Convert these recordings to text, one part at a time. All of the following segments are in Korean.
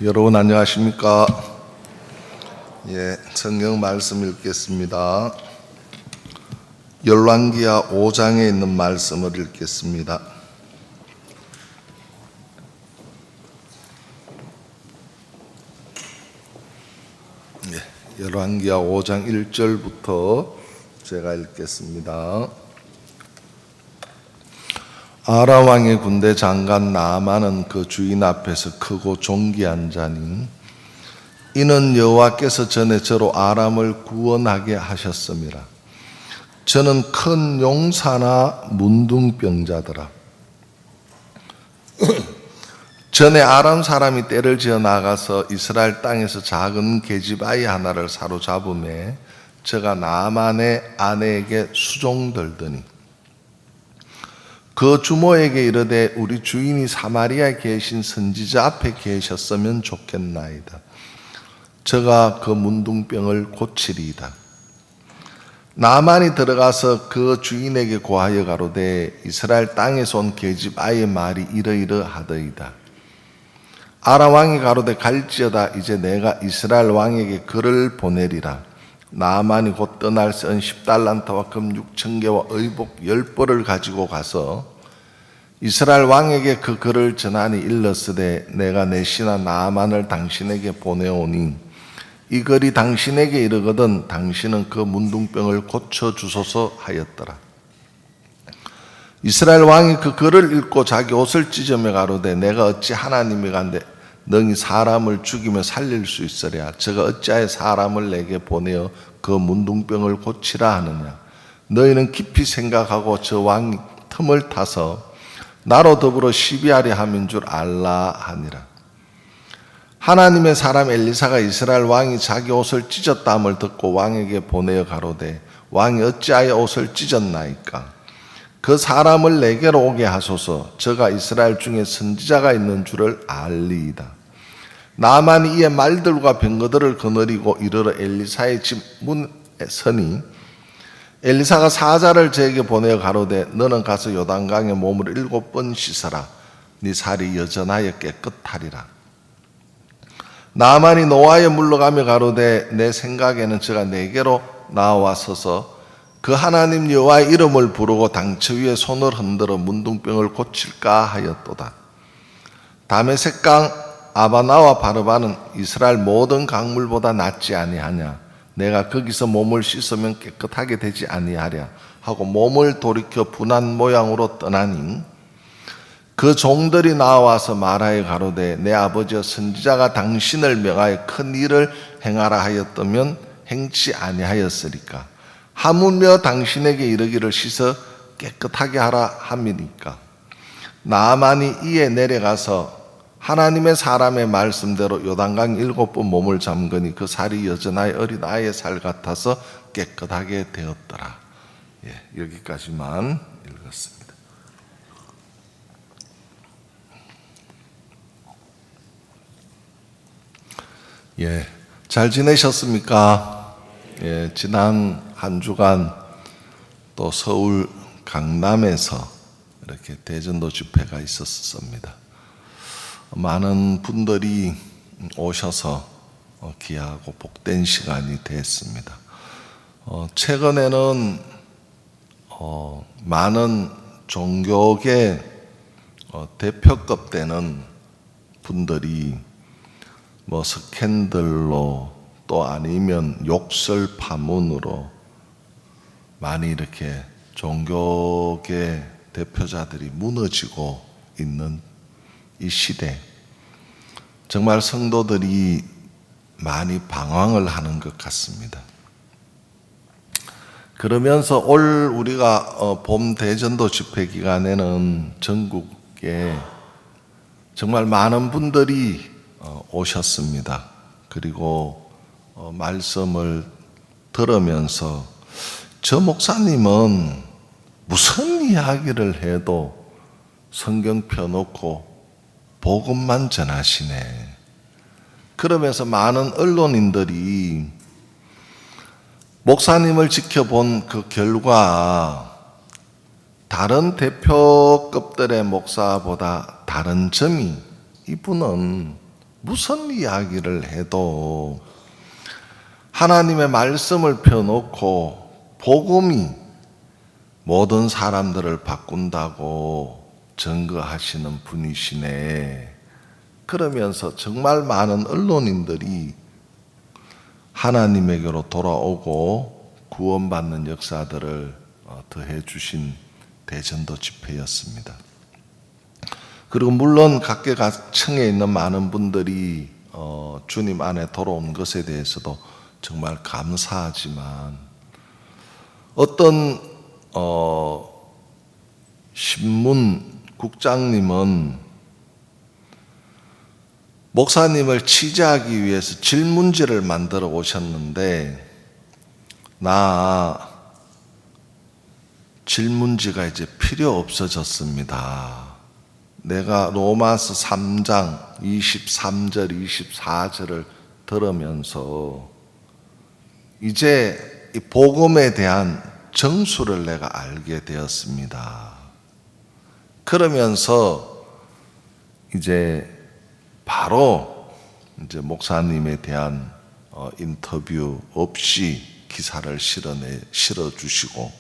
여러분 안녕하십니까? 성경 말씀 읽겠습니다. 열왕기하 5장에 있는 말씀을 읽겠습니다. 열왕기하 5장 1절부터 제가 읽겠습니다. 아람 왕의 군대 장관 나아만은 그 주인 앞에서 크고 존귀한 자니 이는 여호와께서 전에 저로 아람을 구원하게 하셨음이라. 저는 큰 용사나 문둥병자더라. 전에 아람 사람이 떼를 지어 나가서 이스라엘 땅에서 작은 계집아이 하나를 사로잡음에 저가 나아만의 아내에게 수종들더니 그 주모에게 이르되 우리 주인이 사마리아에 계신 선지자 앞에 계셨으면 좋겠나이다. 저가 그 문둥병을 고치리이다. 나아만이 들어가서 그 주인에게 고하여 가로되 이스라엘 땅에서 온 계집아이의 말이 이러이러하더이다. 아람 왕이 가로되 갈지어다. 이제 내가 이스라엘 왕에게 글을 보내리라. 나아만이 곧 떠날 새 10달란트와 금 6,000개와 의복 10벌을 가지고 가서 이스라엘 왕에게 그 글을 전하니 일렀으되 내가 내 신하 나아만을 당신에게 보내오니 이 글이 당신에게 이르거든 당신은 그 문둥병을 고쳐주소서 하였더라. 이스라엘 왕이 그 글을 읽고 자기 옷을 찢으며 가로되 내가 어찌 하나님이 간데 너희 사람을 죽이며 살릴 수 있으랴. 저가 어찌하여 사람을 내게 보내어 그 문둥병을 고치라 하느냐. 너희는 깊이 생각하고 저 왕이 틈을 타서 나로 더불어 시비하려 함인 줄 알라 하니라. 하나님의 사람 엘리사가 이스라엘 왕이 자기 옷을 찢었다함을 듣고 왕에게 보내어 가로되 왕이 어찌하여 옷을 찢었나이까. 그 사람을 내게로 오게 하소서. 저가 이스라엘 중에 선지자가 있는 줄을 알리이다. 나아만이 이에 말들과 병거들을 거느리고 이르러 엘리사의 집 문에 서니 엘리사가 사자를 저에게 보내어 가로되 너는 가서 요단강에 몸을 7번 씻어라. 네 살이 여전하여 깨끗하리라. 나아만이 노하여 물러가며 가로되 내 생각에는 저가 내게로 나와 서서 그 하나님 여호와의 이름을 부르고 당처 위에 손을 흔들어 문둥병을 고칠까 하였도다. 다메섹 강 아바나와 바르바는 이스라엘 모든 강물보다 낫지 아니하냐. 내가 거기서 몸을 씻으면 깨끗하게 되지 아니하랴 하고 몸을 돌이켜 분한 모양으로 떠나니 그 종들이 나와서 말하여 가로되 내 아버지여 선지자가 당신을 명하여 큰 일을 행하라 하였다면 행치 아니하였으리까. 하물며 당신에게 이르기를 씻어 깨끗하게 하라 함이니까. 나아만이 이에 내려가서 하나님의 사람의 말씀대로 요단강 7번 몸을 잠그니 그 살이 여전하여 어린 아이의 살 같아서 깨끗하게 되었더라. 여기까지만 읽었습니다. 잘 지내셨습니까? 지난 한 주간 또 서울 강남에서 이렇게 대전도 집회가 있었습니다. 많은 분들이 오셔서 귀하고 복된 시간이 됐습니다. 최근에는 많은 종교계 대표급 되는 분들이 스캔들로 또 아니면 욕설 파문으로 많이 이렇게 종교계 대표자들이 무너지고 있는 이 시대, 정말 성도들이 많이 방황을 하는 것 같습니다. 그러면서 올 우리가 봄 대전도 집회 기간에는 전국에 정말 많은 분들이 오셨습니다. 그리고 말씀을 들으면서 저 목사님은 무슨 이야기를 해도 성경 펴놓고 복음만 전하시네. 그러면서 많은 언론인들이 목사님을 지켜본 그 결과 다른 대표급들의 목사보다 다른 점이 이분은 무슨 이야기를 해도 하나님의 말씀을 펴놓고 복음이 모든 사람들을 바꾼다고 증거하시는 분이시네. 그러면서 정말 많은 언론인들이 하나님에게로 돌아오고 구원받는 역사들을 더해 주신 대전도 집회였습니다. 그리고 물론 각계각층에 있는 많은 분들이 주님 안에 돌아온 것에 대해서도 정말 감사하지만 어떤 신문 국장님은 목사님을 취재하기 위해서 질문지를 만들어 오셨는데 나 질문지가 이제 필요 없어졌습니다. 내가 로마서 3장 23절 24절을 들으면서 이제 이 복음에 대한 정수를 내가 알게 되었습니다. 그러면서 이제 바로 이제 목사님에 대한 인터뷰 없이 기사를 실어주시고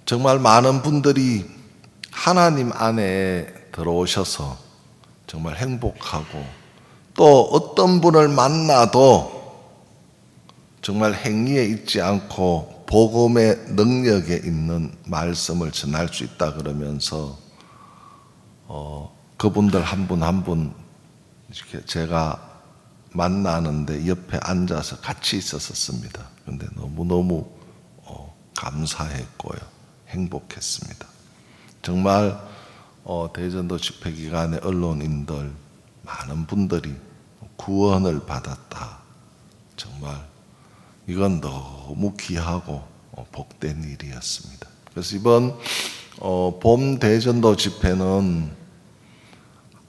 정말 많은 분들이 하나님 안에 들어오셔서 정말 행복하고 또 어떤 분을 만나도 정말 행위에 있지 않고 복음의 능력에 있는 말씀을 전할 수 있다 그러면서 그분들 한 분 한 분 이렇게 제가 만나는데 옆에 앉아서 같이 있었습니다. 그런데 너무너무 감사했고요. 행복했습니다. 정말 대전도 집회 기간에 언론인들 많은 분들이 구원을 받았다. 정말 이건 너무 귀하고 복된 일이었습니다. 그래서 이번 봄 대전도 집회는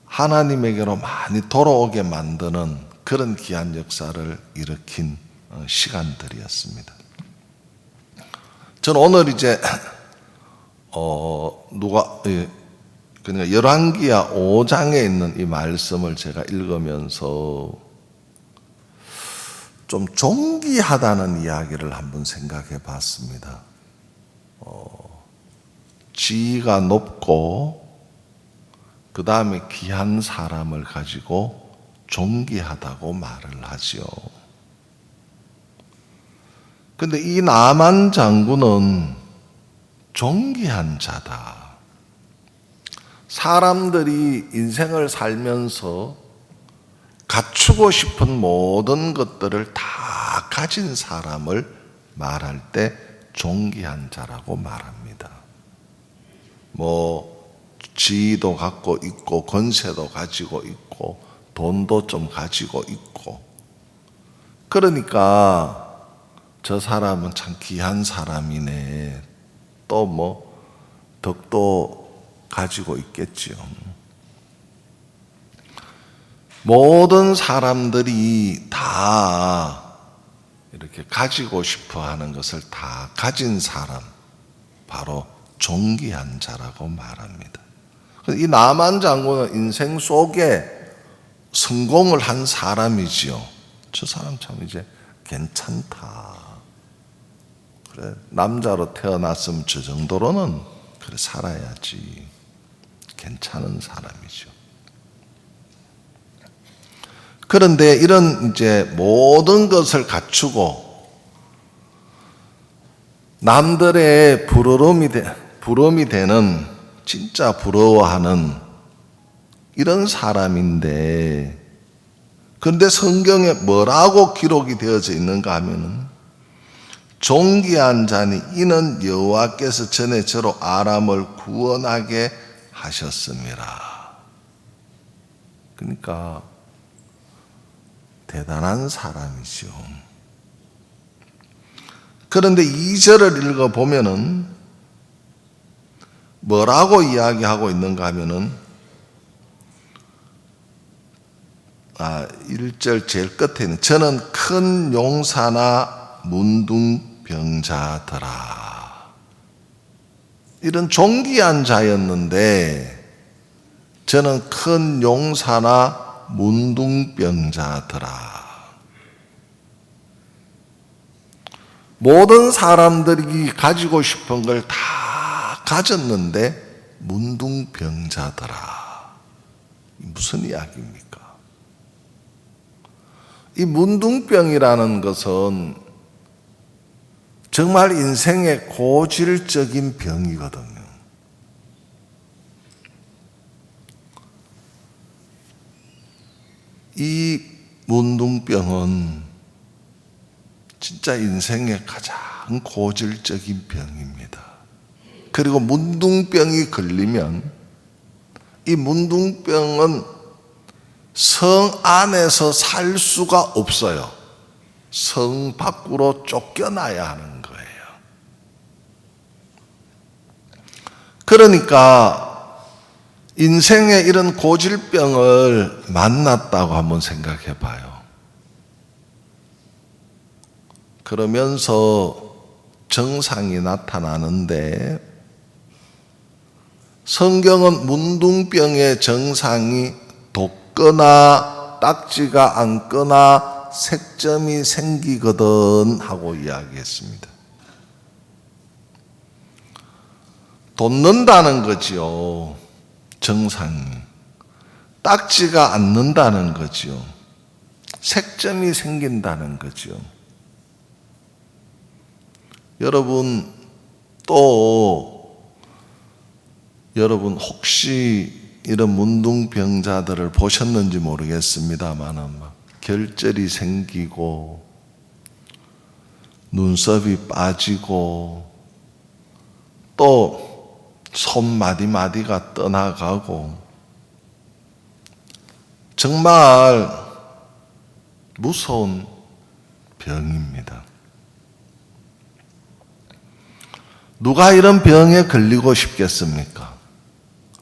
하나님에게로 많이 돌아오게 만드는 그런 귀한 역사를 일으킨 시간들이었습니다. 저는 오늘 이제 그러니까 열왕기하 5장에 있는 이 말씀을 제가 읽으면서 좀 존귀하다는 이야기를 한번 생각해 봤습니다. 지위가 높고 그 다음에 귀한 사람을 가지고 존귀하다고 말을 하지요. 근데 이 나만 장군은 존귀한 자다. 사람들이 인생을 살면서 갖추고 싶은 모든 것들을 다 가진 사람을 말할 때 존귀한 자라고 말합니다. 지위도 갖고 있고 권세도 가지고 있고 돈도 좀 가지고 있고 그러니까 저 사람은 참 귀한 사람이네. 또 덕도 가지고 있겠지요. 모든 사람들이 다 이렇게 가지고 싶어 하는 것을 다 가진 사람, 바로 존귀한 자라고 말합니다. 이 나만 장군은 인생 속에 성공을 한 사람이지요. 저 사람 참 이제 괜찮다. 그래, 남자로 태어났으면 저 정도로는 그래 살아야지. 괜찮은 사람이죠. 그런데 이런 이제 모든 것을 갖추고 남들의 부러움이 되는 진짜 부러워하는 이런 사람인데 그런데 성경에 뭐라고 기록이 되어져 있는가 하면은 존귀한 자니 이는 여호와께서 전에 저로 아람을 구원하게 하셨습니다. 그러니까 대단한 사람이죠. 그런데 2절을 읽어보면은 뭐라고 이야기하고 있는가 하면은 1절 제일 끝에는 저는 큰 용사나 문둥병자더라. 이런 존귀한 자였는데 저는 큰 용사나 문둥병자들아. 모든 사람들이 가지고 싶은 걸 다 가졌는데 문둥병자들아. 무슨 이야기입니까? 이 문둥병이라는 것은 정말 인생의 고질적인 병이거든요. 이 문둥병은 진짜 인생의 가장 고질적인 병입니다. 그리고 문둥병이 걸리면 이 문둥병은 성 안에서 살 수가 없어요. 성 밖으로 쫓겨나야 하는 거예요. 그러니까 인생의 이런 고질병을 만났다고 한번 생각해 봐요. 그러면서 정상이 나타나는데 성경은 문둥병의 정상이 돋거나 딱지가 않거나 색점이 생기거든 하고 이야기했습니다. 돋는다는 거지요. 정상이. 딱지가 않는다는 거지요. 색점이 생긴다는 거지요. 여러분 혹시 이런 문둥병자들을 보셨는지 모르겠습니다만 결절이 생기고 눈썹이 빠지고 또 손 마디마디가 떠나가고 정말 무서운 병입니다. 누가 이런 병에 걸리고 싶겠습니까?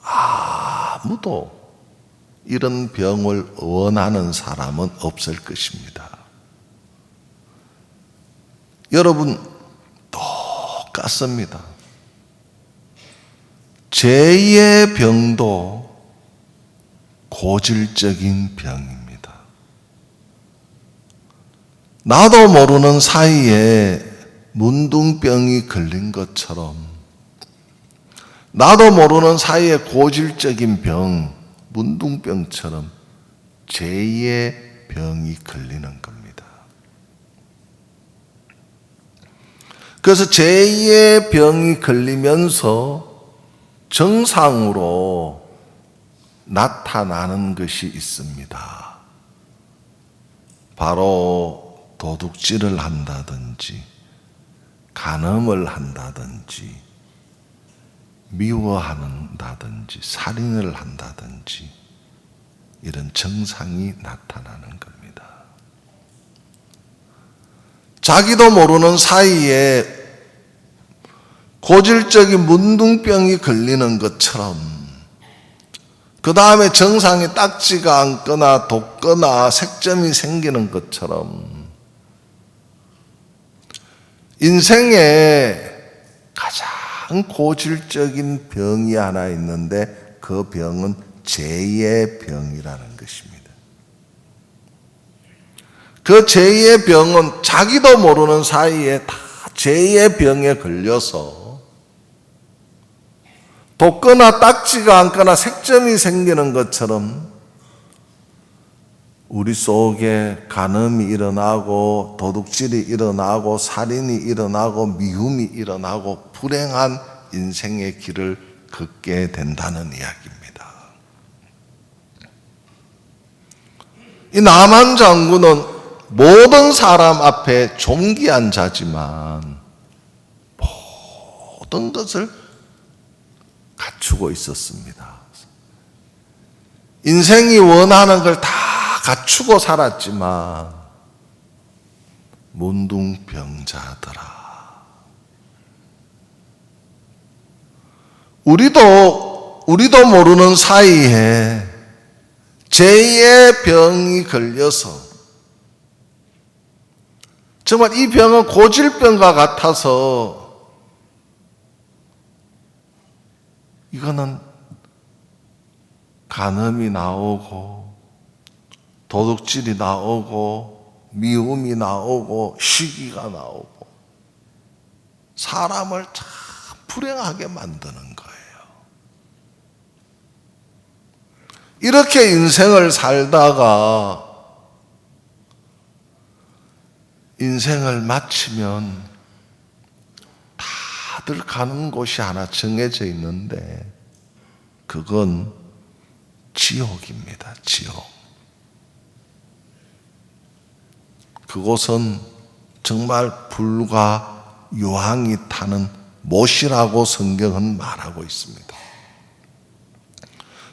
아무도 이런 병을 원하는 사람은 없을 것입니다. 여러분, 똑같습니다. 제2의 병도 고질적인 병입니다. 나도 모르는 사이에 문둥병이 걸린 것처럼 나도 모르는 사이에 고질적인 병, 문둥병처럼 제2의 병이 걸리는 겁니다. 그래서 제2의 병이 걸리면서 정상으로 나타나는 것이 있습니다. 바로 도둑질을 한다든지 간음을 한다든지 미워한다든지 살인을 한다든지 이런 정상이 나타나는 겁니다. 자기도 모르는 사이에 고질적인 문둥병이 걸리는 것처럼 그 다음에 정상이 딱지가 않거나 돋거나 색점이 생기는 것처럼 인생에 가장 고질적인 병이 하나 있는데 그 병은 죄의 병이라는 것입니다. 그 죄의 병은 자기도 모르는 사이에 다 죄의 병에 걸려서 돋거나 딱지가 않거나 색점이 생기는 것처럼 우리 속에 간음이 일어나고 도둑질이 일어나고 살인이 일어나고 미움이 일어나고 불행한 인생의 길을 걷게 된다는 이야기입니다. 이 나만 장군은 모든 사람 앞에 존귀한 자지만 모든 것을 갖추고 있었습니다. 인생이 원하는 걸 다 갖추고 살았지만 문둥병자더라. 우리도 모르는 사이에 제2의 병이 걸려서 정말 이 병은 고질병과 같아서 이거는 간음이 나오고 도둑질이 나오고 미움이 나오고 시기가 나오고 사람을 참 불행하게 만드는 거예요. 이렇게 인생을 살다가 인생을 마치면 다들 가는 곳이 하나 정해져 있는데 그건 지옥입니다. 지옥. 그곳은 정말 불과 유황이 타는 못이라고 성경은 말하고 있습니다.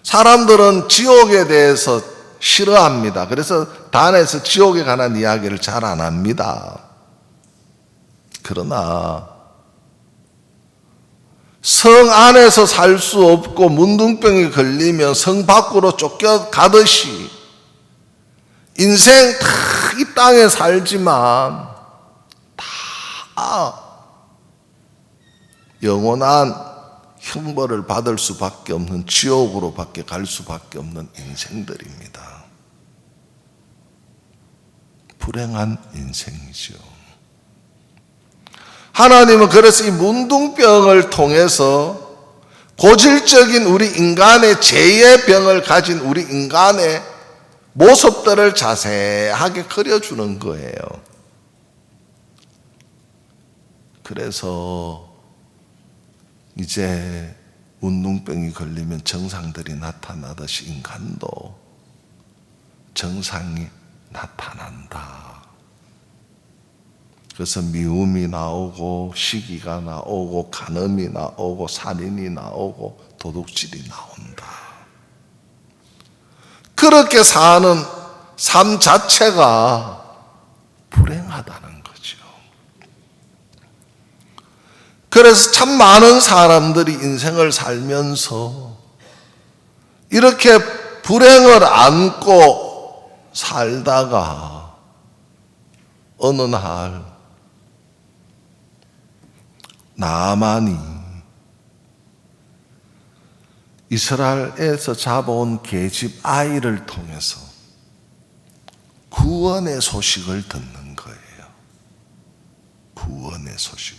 사람들은 지옥에 대해서 싫어합니다. 그래서 단에서 지옥에 관한 이야기를 잘 안 합니다. 그러나 성 안에서 살 수 없고 문둥병이 걸리면 성 밖으로 쫓겨가듯이 인생 다 이 땅에 살지만 다 영원한 형벌을 받을 수밖에 없는 지옥으로밖에 갈 수밖에 없는 인생들입니다. 불행한 인생이죠. 하나님은 그래서 이 문둥병을 통해서 고질적인 우리 인간의 죄의 병을 가진 우리 인간의 모습들을 자세하게 그려주는 거예요. 그래서 이제 문둥병이 걸리면 정상들이 나타나듯이 인간도 정상이 나타난다. 그래서 미움이 나오고 시기가 나오고 간음이 나오고 살인이 나오고 도둑질이 나온다. 그렇게 사는 삶 자체가 불행하다는 거죠. 그래서 참 많은 사람들이 인생을 살면서 이렇게 불행을 안고 살다가 어느 날 나만이 이스라엘에서 잡아온 계집 아이를 통해서 구원의 소식을 듣는 거예요. 구원의 소식.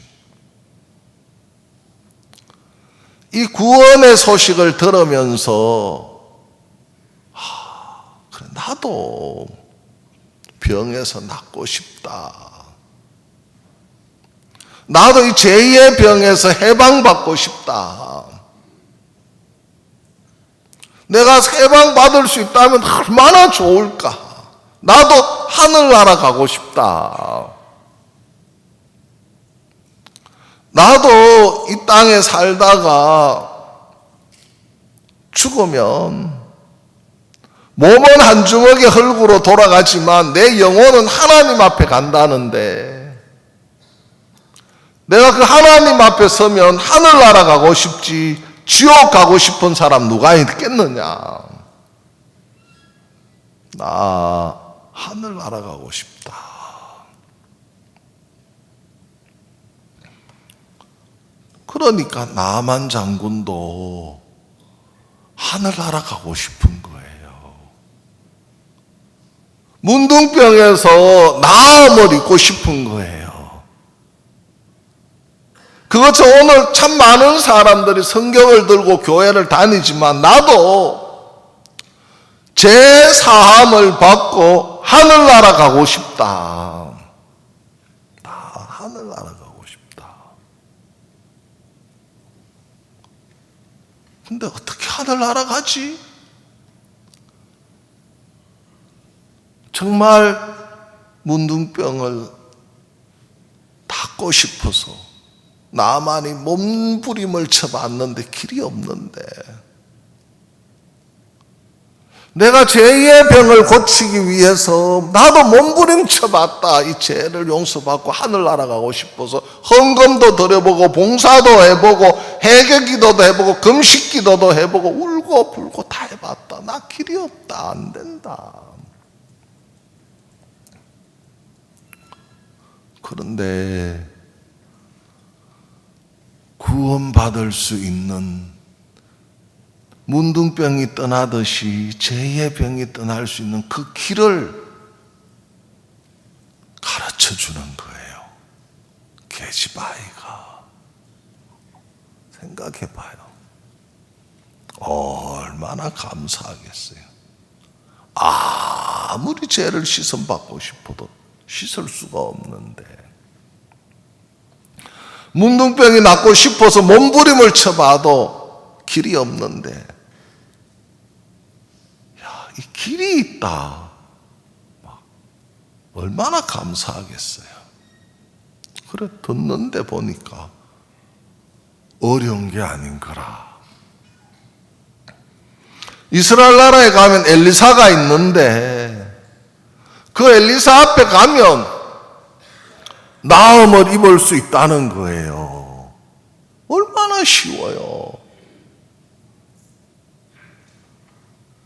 이 구원의 소식을 들으면서 그래, 나도 병에서 낫고 싶다. 나도 이 죄의 병에서 해방받고 싶다. 내가 해방받을 수 있다면 얼마나 좋을까. 나도 하늘나라 가고 싶다. 나도 이 땅에 살다가 죽으면 몸은 한 주먹의 흙으로 돌아가지만 내 영혼은 하나님 앞에 간다는데 내가 그 하나님 앞에 서면 하늘나라 가고 싶지 지옥 가고 싶은 사람 누가 있겠느냐. 나 하늘나라 가고 싶다. 그러니까 나만 장군도 하늘나라 가고 싶은 거예요. 문둥병에서 나음을 입고 싶은 거예요. 그것처럼 오늘 참 많은 사람들이 성경을 들고 교회를 다니지만 나도 제 사함을 받고 하늘나라 가고 싶다. 나 하늘나라 가고 싶다. 근데 어떻게 하늘나라 가지? 정말 문둥병을 닦고 싶어서 나만이 몸부림을 쳐봤는데 길이 없는데 내가 죄의 병을 고치기 위해서 나도 몸부림 쳐봤다. 이 죄를 용서받고 하늘나라 가고 싶어서 헌금도 드려보고 봉사도 해보고 해결기도도 해보고 금식기도도 해보고 울고 불고 다 해봤다. 나 길이 없다. 안 된다. 그런데 구원받을 수 있는 문둥병이 떠나듯이 죄의 병이 떠날 수 있는 그 길을 가르쳐 주는 거예요. 계집아이가. 생각해 봐요. 얼마나 감사하겠어요. 아무리 죄를 씻음받고 싶어도 씻을 수가 없는데, 문둥병이 낫고 싶어서 몸부림을 쳐봐도 길이 없는데, 야, 이 길이 있다. 얼마나 감사하겠어요. 그래, 듣는데 보니까 어려운 게 아닌 거라. 이스라엘 나라에 가면 엘리사가 있는데, 그 엘리사 앞에 가면 나음을 입을 수 있다는 거예요. 얼마나 쉬워요.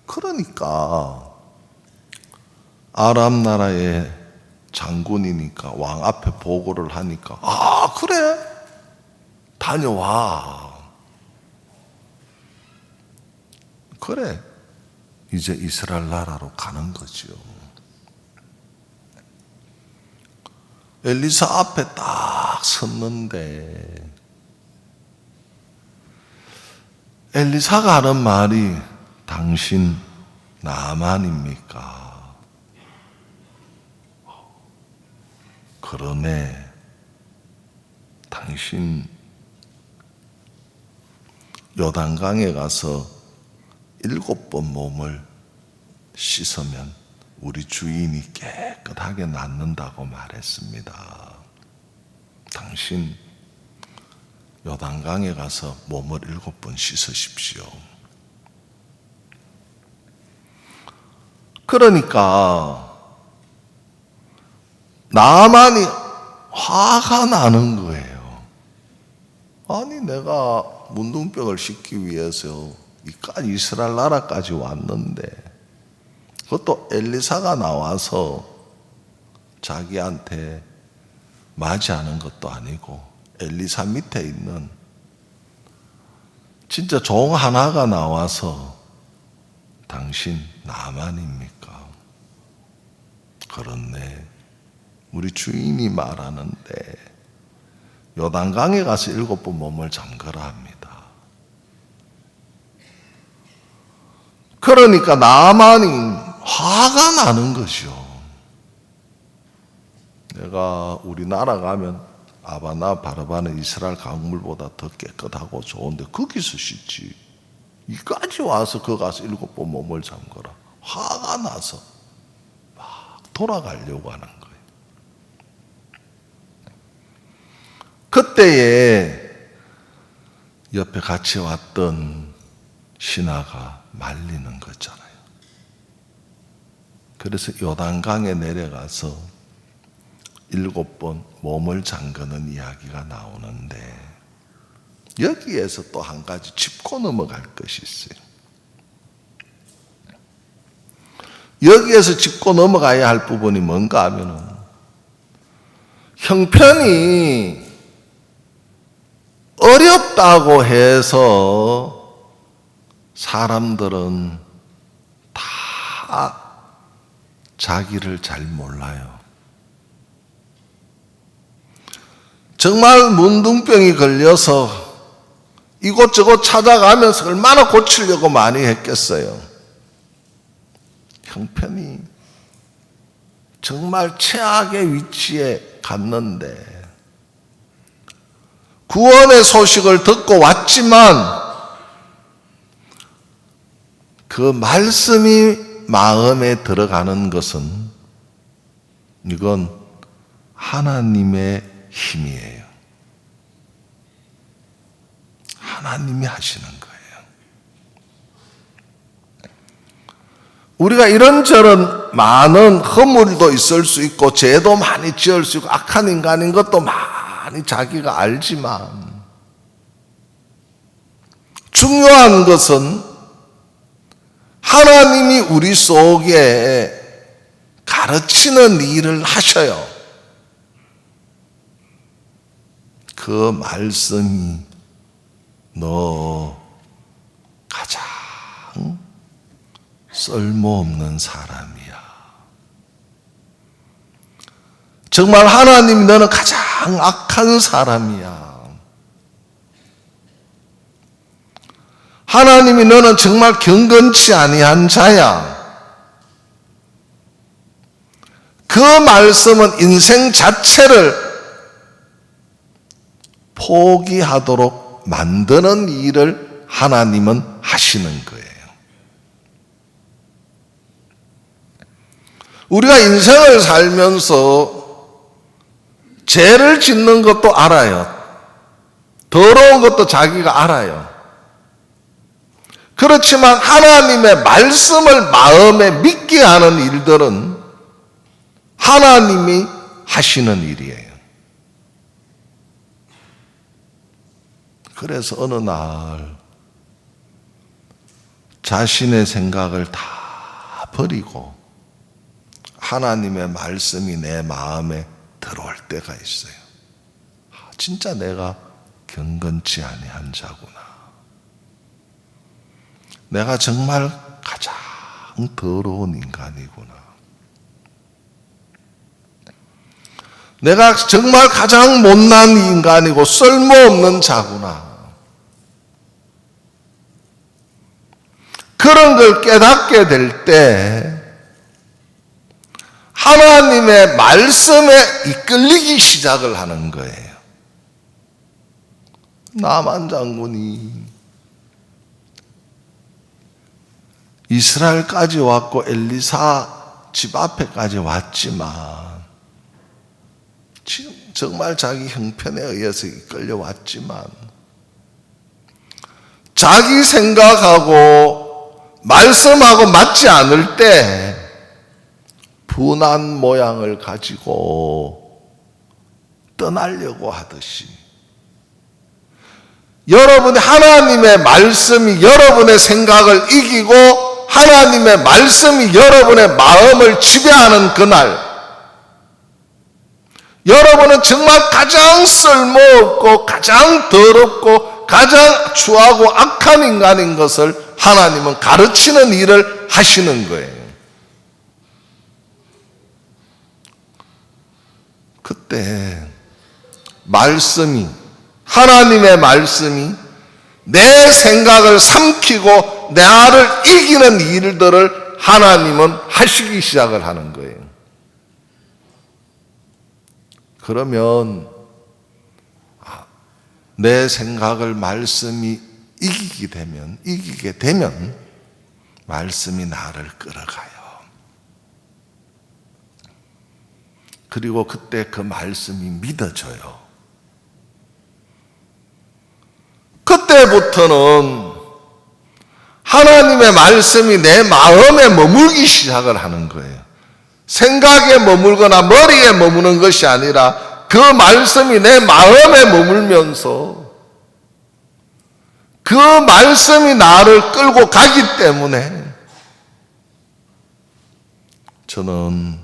그러니까 아람 나라의 장군이니까 왕 앞에 보고를 하니까, 그래, 다녀와. 그래, 이제 이스라엘 나라로 가는 거죠. 엘리사 앞에 딱 섰는데, 엘리사가 하는 말이, 당신 나만입니까? 그러네. 당신 요단강에 가서 7번 몸을 씻으면 우리 주인이 깨끗하게 낫는다고 말했습니다. 당신 요단강에 가서 몸을 7번 씻으십시오. 그러니까 나만이 화가 나는 거예요. 아니, 내가 문둥병을 씻기 위해서 이스라엘 나라까지 왔는데, 그것도 엘리사가 나와서 자기한테 맞이하는 것도 아니고, 엘리사 밑에 있는 진짜 종 하나가 나와서 당신 나만입니까? 그렇네. 우리 주인이 말하는데 요단강에 가서 7번 몸을 잠그라 합니다. 그러니까 나만이 화가 나는 거죠. 내가 우리나라 가면 아바나 바르바는 이스라엘 강물보다 더 깨끗하고 좋은데 거기서 씻지. 이까지 와서 거기 가서 7번 몸을 잠그라. 화가 나서 막 돌아가려고 하는 거예요. 그때에 옆에 같이 왔던 신하가 말리는 거잖아요. 그래서 요단강에 내려가서 7번 몸을 잠그는 이야기가 나오는데, 여기에서 또 한 가지 짚고 넘어갈 것이 있어요. 여기에서 짚고 넘어가야 할 부분이 뭔가 하면은, 형편이 어렵다고 해서 사람들은 다 자기를 잘 몰라요. 정말 문둥병이 걸려서 이곳저곳 찾아가면서 얼마나 고치려고 많이 했겠어요. 형편이 정말 최악의 위치에 갔는데 구원의 소식을 듣고 왔지만 그 말씀이 마음에 들어가는 것은 이건 하나님의 힘이에요. 하나님이 하시는 거예요. 우리가 이런저런 많은 허물도 있을 수 있고 죄도 많이 지을 수 있고 악한 인간인 것도 많이 자기가 알지만 중요한 것은 하나님이 우리 속에 가르치는 일을 하셔요. 그 말씀이 너 가자 쓸모없는 사람이야. 정말 하나님이 너는 가장 악한 사람이야. 하나님이 너는 정말 경건치 아니한 자야. 그 말씀은 인생 자체를 포기하도록 만드는 일을 하나님은 하시는 거예요. 우리가 인생을 살면서 죄를 짓는 것도 알아요. 더러운 것도 자기가 알아요. 그렇지만 하나님의 말씀을 마음에 믿게 하는 일들은 하나님이 하시는 일이에요. 그래서 어느 날 자신의 생각을 다 버리고 하나님의 말씀이 내 마음에 들어올 때가 있어요. 진짜 내가 경건치 아니한 자구나. 내가 정말 가장 더러운 인간이구나. 내가 정말 가장 못난 인간이고 쓸모없는 자구나. 그런 걸 깨닫게 될 때 하나님의 말씀에 이끌리기 시작을 하는 거예요. 나만 장군이 이스라엘까지 왔고 엘리사 집 앞에까지 왔지만 지금 정말 자기 형편에 의해서 이끌려 왔지만 자기 생각하고 말씀하고 맞지 않을 때 분한 모양을 가지고 떠나려고 하듯이 여러분의 하나님의 말씀이 여러분의 생각을 이기고 하나님의 말씀이 여러분의 마음을 지배하는 그날 여러분은 정말 가장 쓸모없고 가장 더럽고 가장 추하고 악한 인간인 것을 하나님은 가르치는 일을 하시는 거예요. 그때 말씀이 하나님의 말씀이 내 생각을 삼키고 나를 이기는 일들을 하나님은 하시기 시작을 하는 거예요. 그러면 내 생각을 말씀이 이기게 되면 말씀이 나를 끌어가요. 그리고 그때 그 말씀이 믿어져요. 그때부터는 하나님의 말씀이 내 마음에 머물기 시작을 하는 거예요. 생각에 머물거나 머리에 머무는 것이 아니라 그 말씀이 내 마음에 머물면서 그 말씀이 나를 끌고 가기 때문에 저는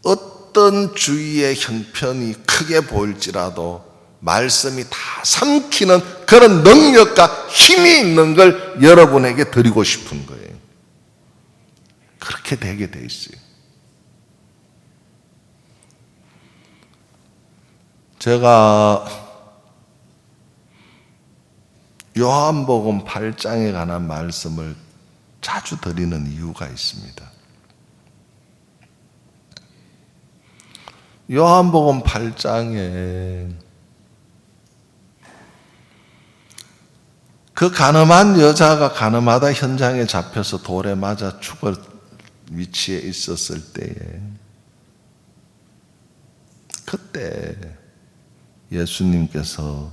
어떤 주위의 형편이 크게 보일지라도 말씀이 다 삼키는 그런 능력과 힘이 있는 걸 여러분에게 드리고 싶은 거예요. 그렇게 되게 돼 있어요. 제가 요한복음 8장에 관한 말씀을 자주 드리는 이유가 있습니다. 요한복음 8장에 그 가늠한 여자가 가늠하다 현장에 잡혀서 돌에 맞아 죽을 위치에 있었을 때에 그때 예수님께서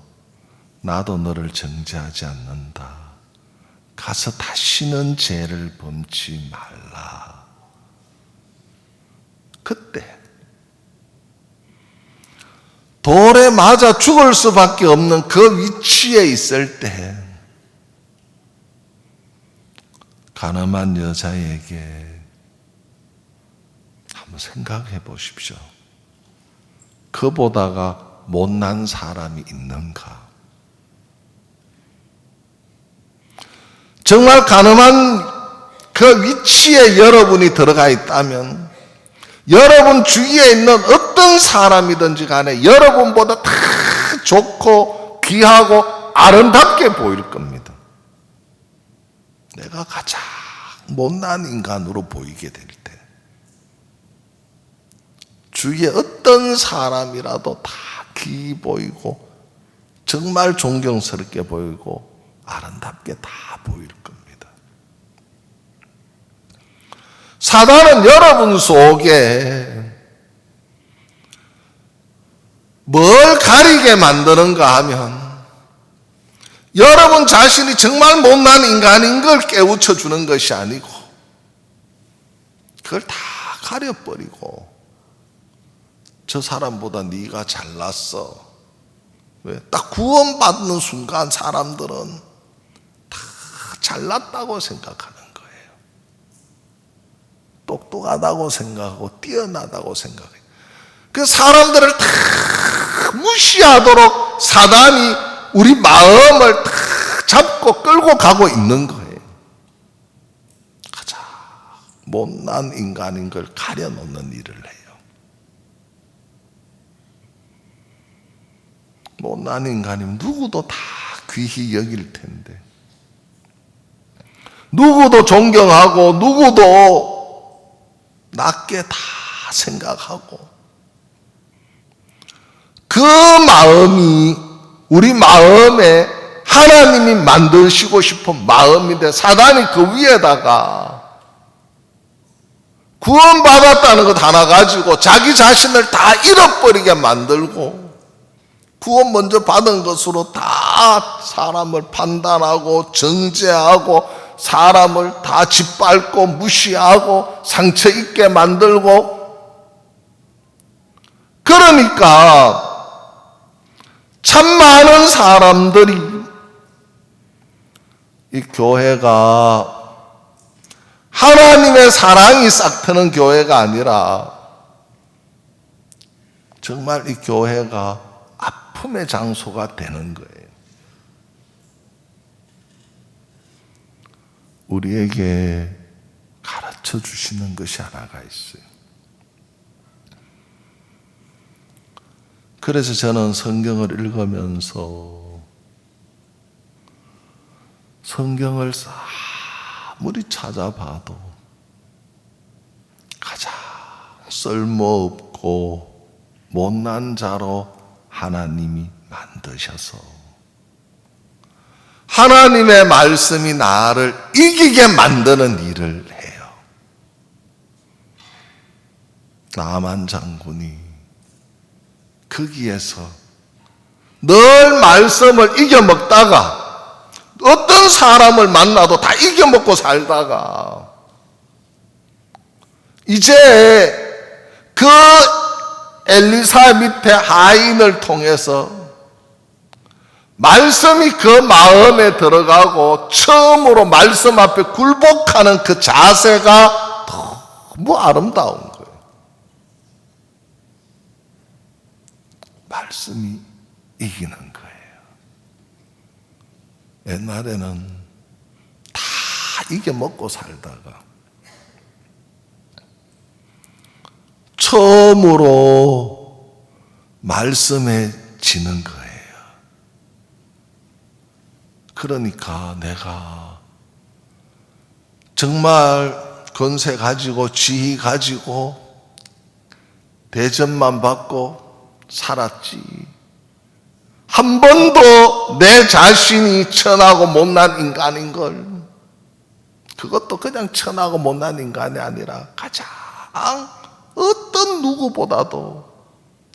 나도 너를 정죄하지 않는다. 가서 다시는 죄를 범치 말라. 그때 돌에 맞아 죽을 수밖에 없는 그 위치에 있을 때 가늠한 여자에게 한번 생각해 보십시오. 그보다가 못난 사람이 있는가? 정말 가늠한 그 위치에 여러분이 들어가 있다면 여러분 주위에 있는 어떤 사람이든지 간에 여러분보다 다 좋고 귀하고 아름답게 보일 겁니다. 내가 가장 못난 인간으로 보이게 될 때 주위에 어떤 사람이라도 다 귀히 보이고 정말 존경스럽게 보이고 아름답게 다 보일 겁니다. 사단은 여러분 속에 뭘 가리게 만드는가 하면 여러분 자신이 정말 못난 인간인 걸 깨우쳐 주는 것이 아니고 그걸 다 가려버리고 저 사람보다 네가 잘났어. 왜? 딱 구원받는 순간 사람들은 다 잘났다고 생각하는 거예요. 똑똑하다고 생각하고 뛰어나다고 생각해요. 그 사람들을 다 무시하도록 사단이 우리 마음을 다 잡고 끌고 가고 있는 거예요. 가장 못난 인간인 걸 가려놓는 일을 해요. 못난 인간이면 누구도 다 귀히 여길 텐데 누구도 존경하고 누구도 낮게 다 생각하고 그 마음이 우리 마음에 하나님이 만드시고 싶은 마음인데 사단이 그 위에다가 구원받았다는 것 하나 가지고 자기 자신을 다 잃어버리게 만들고 구원 먼저 받은 것으로 다 사람을 판단하고 정죄하고 사람을 다 짓밟고 무시하고 상처 입게 만들고 그러니까 참 많은 사람들이 이 교회가 하나님의 사랑이 싹 트는 교회가 아니라 정말 이 교회가 아픔의 장소가 되는 거예요. 우리에게 가르쳐 주시는 것이 하나가 있어요. 그래서 저는 성경을 읽으면서 성경을 아무리 찾아봐도 가장 쓸모없고 못난 자로 하나님이 만드셔서 하나님의 말씀이 나를 이기게 만드는 일을 해요. 나만 장군이 거기에서 늘 말씀을 이겨먹다가 어떤 사람을 만나도 다 이겨먹고 살다가 이제 그 엘리사 밑에 하인을 통해서 말씀이 그 마음에 들어가고 처음으로 말씀 앞에 굴복하는 그 자세가 너무 아름다운 거예요. 말씀이 이기는 거예요. 옛날에는 다 이겨먹고 살다가 처음으로 말씀에 지는 거예요. 그러니까 내가 정말 권세 가지고 지휘 가지고 대접만 받고 살았지. 한 번도 내 자신이 천하고 못난 인간인 걸, 그것도 그냥 천하고 못난 인간이 아니라 가장 어떤 누구보다도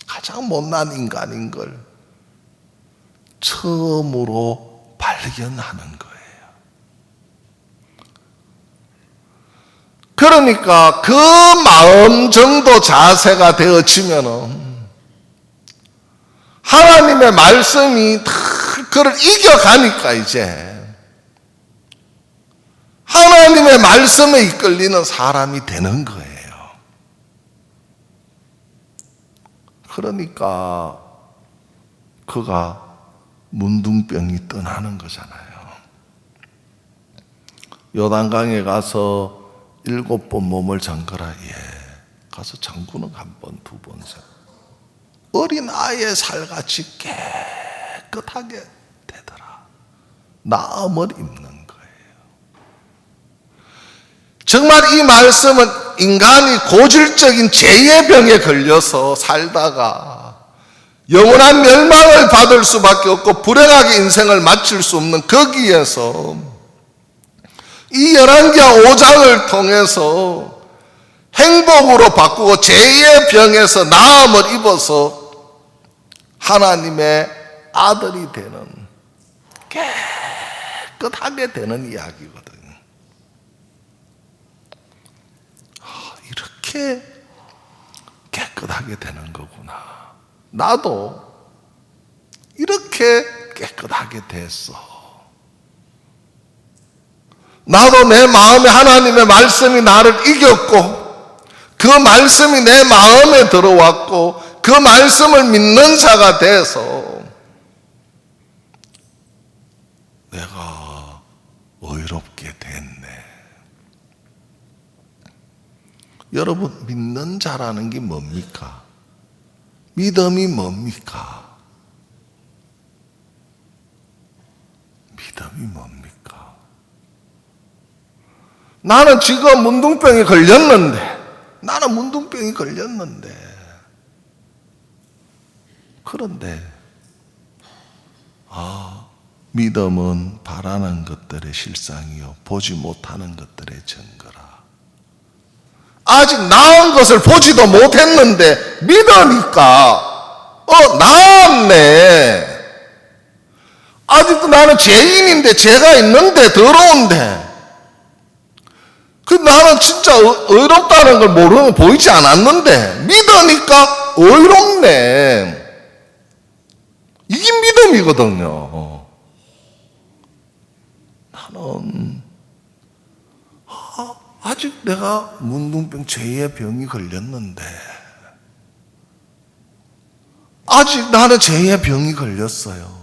가장 못난 인간인 걸 처음으로 발견하는 거예요. 그러니까 그 마음 정도 자세가 되어지면은 하나님의 말씀이 다 그를 이겨가니까 이제 하나님의 말씀에 이끌리는 사람이 되는 거예요. 그러니까 그가 문둥병이 떠나는 거잖아요. 요단강에 가서 7번 몸을 잠그라. 예. 가서 잠그는 한 번, 2번. 어린 아이의 살같이 깨끗하게 되더라. 나음을 입는 거예요. 정말 이 말씀은 인간이 고질적인 죄의 병에 걸려서 살다가 영원한 멸망을 받을 수밖에 없고 불행하게 인생을 마칠 수 없는 거기에서 이 열왕기하 5장을 통해서 행복으로 바꾸고 죄의 병에서 나음을 입어서 하나님의 아들이 되는, 깨끗하게 되는 이야기거든요. 이렇게 깨끗하게 되는 거구나. 나도 이렇게 깨끗하게 됐어. 나도 내 마음에 하나님의 말씀이 나를 이겼고 그 말씀이 내 마음에 들어왔고 그 말씀을 믿는 자가 돼서 내가 의롭게 됐네. 여러분, 믿는 자라는 게 뭡니까? 믿음이 뭡니까? 믿음이 뭡니까? 나는 지금 문둥병이 걸렸는데 그런데 믿음은 바라는 것들의 실상이요 보지 못하는 것들의 증거라. 아직 나은 것을 보지도 못했는데 믿으니까 나았네. 아직도 나는 죄인인데, 죄가 있는데, 더러운데 나는 진짜 의롭다는 걸 모르는, 보이지 않았는데 믿으니까 의롭네. 이게 믿음이거든요. 나는 아직 내가 문둥병 죄의 병이 걸렸는데, 아직 나는 죄의 병이 걸렸어요.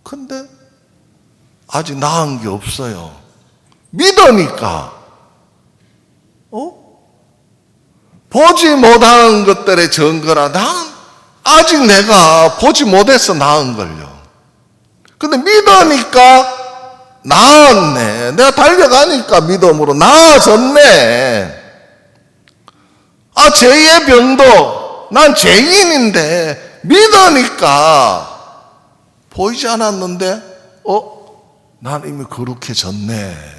근데 아직 나은 게 없어요. 믿으니까 보지 못하는 것들의 증거라. 난 아직 내가 보지 못해서 나은걸요. 근데 믿으니까 나았네. 내가 달려가니까 믿음으로 나아졌네. 죄의 병도 난 죄인인데 믿으니까 보이지 않았는데 난 이미 거룩해졌네.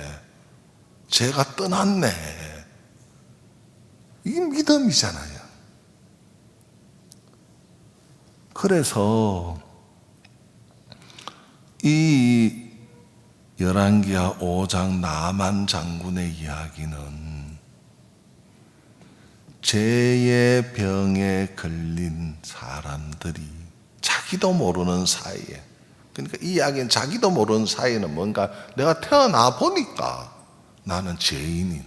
죄가 떠났네. 이게 믿음이잖아요. 그래서 이 열왕기하 5장 나만 장군의 이야기는 죄의 병에 걸린 사람들이 자기도 모르는 사이에, 그러니까 이 이야기는 자기도 모르는 사이에는 뭔가 내가 태어나 보니까 나는 죄인이네.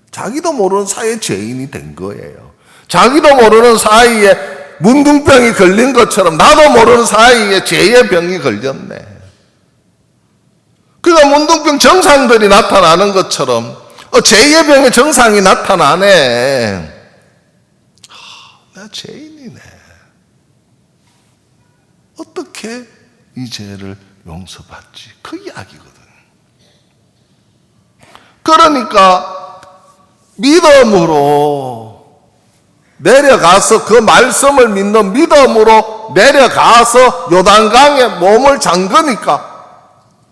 자기도 모르는 사이에 죄인이 된 거예요. 자기도 모르는 사이에 문둥병이 걸린 것처럼 나도 모르는 사이에 죄의 병이 걸렸네. 그러니까 문둥병 정상들이 나타나는 것처럼 죄의 병의 정상이 나타나네. 나 죄인이네. 어떻게 이 죄를 용서받지? 그 이야기거든. 그러니까 믿음으로 내려가서 그 말씀을 믿는 믿음으로 내려가서 요단강에 몸을 잠그니까